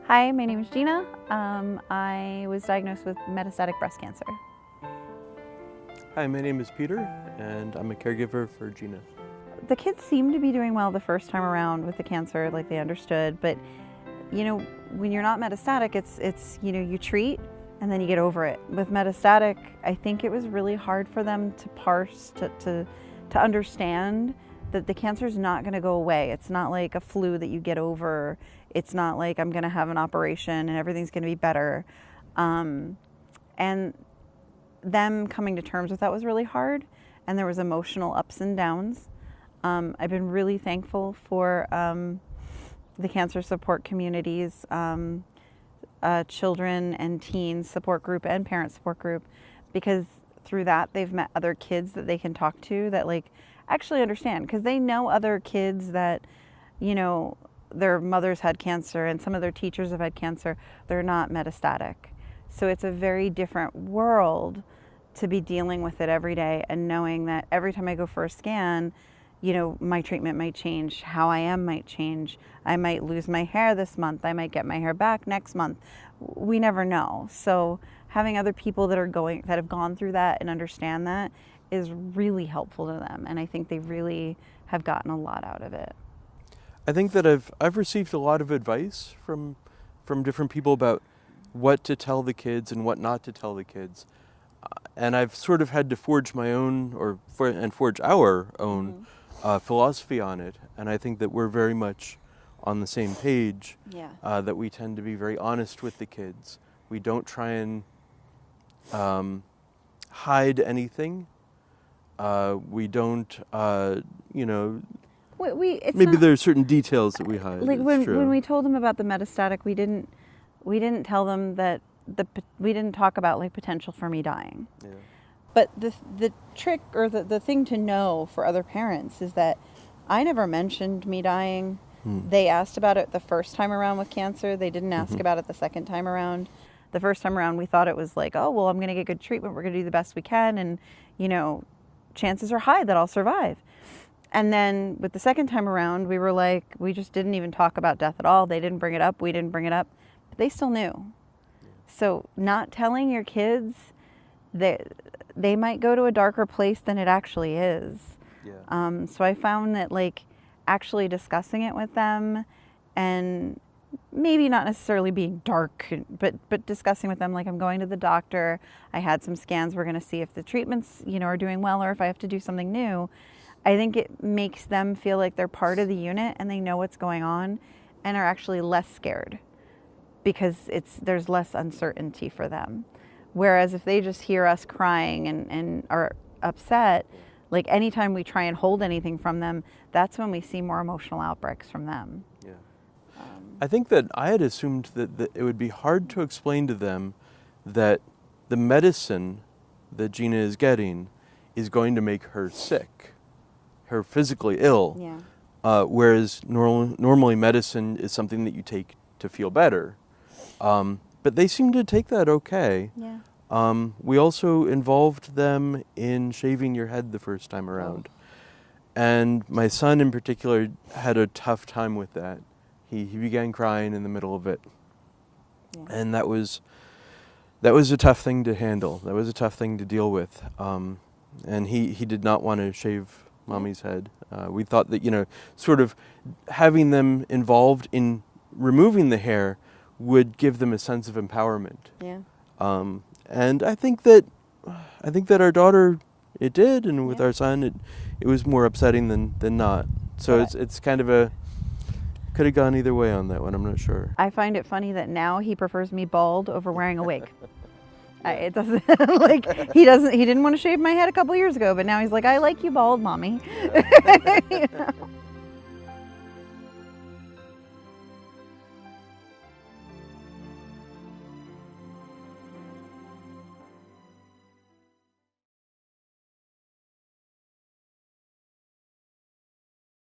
Hi, my name is Jeana. I was diagnosed with metastatic breast cancer. Hi, my name is Peter, and I'm a caregiver for Jeana. The kids seemed to be doing well the first time around with the cancer, like they understood, but you know, when you're not metastatic, it's you treat and then you get over it. With metastatic, I think it was really hard for them to parse, to understand that the cancer is not going to go away. It's not like a flu that you get over. It's not like I'm going to have an operation and everything's going to be better. And them coming to terms with that was really hard, and there was emotional ups and downs. I've been really thankful for the cancer support communities, children and teens support group and parent support group, because through that they've met other kids that they can talk to that like actually understand, because they know other kids that, you know, their mothers had cancer and some of their teachers have had cancer. They're not metastatic. So it's a very different world to be dealing with it every day and knowing that every time I go for a scan, you know, my treatment might change, how I am might change. I might lose my hair this month. I might get my hair back next month. We never know. So having other people that have gone through that and understand that is really helpful to them. And I think they really have gotten a lot out of it. I think that I've received a lot of advice from different people about what to tell the kids and what not to tell the kids. And I've sort of had to forge my own, forge our own philosophy on it. And I think that we're very much on the same page. Yeah. That we tend to be very honest with the kids. We don't try and hide anything. We don't, maybe there are certain details that we hide. Like when we told them about the metastatic, we didn't tell them that we didn't talk about like potential for me dying. Yeah. But the trick, or the thing to know for other parents, is that I never mentioned me dying. They asked about it the first time around with cancer. They didn't ask about it the second time around. The first time around, we thought it was like, oh, well, I'm going to get good treatment. We're going to do the best we can. And, you know, chances are high that I'll survive. And then with the second time around, we were like, we just didn't even talk about death at all. They didn't bring it up. We didn't bring it up. But they still knew. So not telling your kids that they might go to a darker place than it actually is. Yeah. So I found that like actually discussing it with them, and maybe not necessarily being dark, but discussing with them, like, I'm going to the doctor. I had some scans. We're going to see if the treatments, you know, are doing well, or if I have to do something new. I think it makes them feel like they're part of the unit and they know what's going on and are actually less scared, because there's less uncertainty for them. Whereas if they just hear us crying and are upset, like anytime we try and hold anything from them, that's when we see more emotional outbreaks from them. Yeah. I think that I had assumed that it would be hard to explain to them that the medicine that Jeana is getting is going to make her sick, her physically ill. Yeah. Whereas normally medicine is something that you take to feel better. But they seem to take that okay. Yeah. We also involved them in shaving your head the first time around. And my son in particular had a tough time with that. He began crying in the middle of it. Yeah. And that was a tough thing to handle. That was a tough thing to deal with. And he did not want to shave Mommy's head. We thought that, you know, sort of having them involved in removing the hair would give them a sense of empowerment. Yeah. And I think that our daughter, it did, and with our son, it was more upsetting than not. So it's kind of could have gone either way on that one. I'm not sure. I find it funny that now he prefers me bald over wearing a wig. It doesn't like he didn't want to shave my head a couple years ago, but now he's like, I like you bald, Mommy. You know?